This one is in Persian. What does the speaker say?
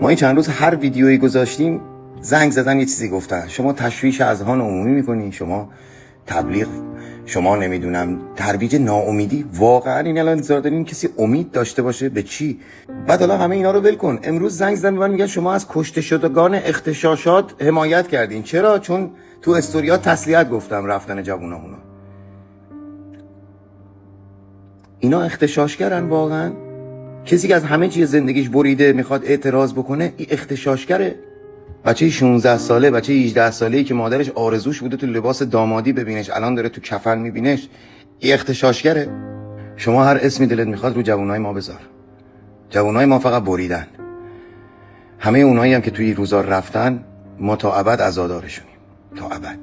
ما این چند روز هر ویدیویی گذاشتیم زنگ زدن یه چیزی گفتن، شما تشویش اذهان عمومی میکنی، شما تبلیغ، شما نمیدونم ترویج ناامیدی. واقعا این الان انتظار دارین کسی امید داشته باشه به چی؟ بعد حالا همه اینا رو ول کن. امروز زنگ زدن به من میگن شما از کشته شدگان اغتشاشات حمایت کردین. چرا؟ چون تو استوریات تسلیت گفتم رفتن جوونامونو. اینا اغتشاشگرن واقعا؟ کسی که از همه چیز زندگیش بریده میخواد اعتراض بکنه، این اغتشاشگره. بچه 16 ساله، بچه 18 ساله‌ای که مادرش آرزوش بوده تو لباس دامادی ببینش، الان داره تو کفن میبینش، این اغتشاشگره. شما هر اسمی دلت میخواد رو جوانای ما بذار. جوانای ما فقط بریدن. همه اونایی هم که توی روزا رفتن، ما تا ابد عزادارشونیم. تا ابد.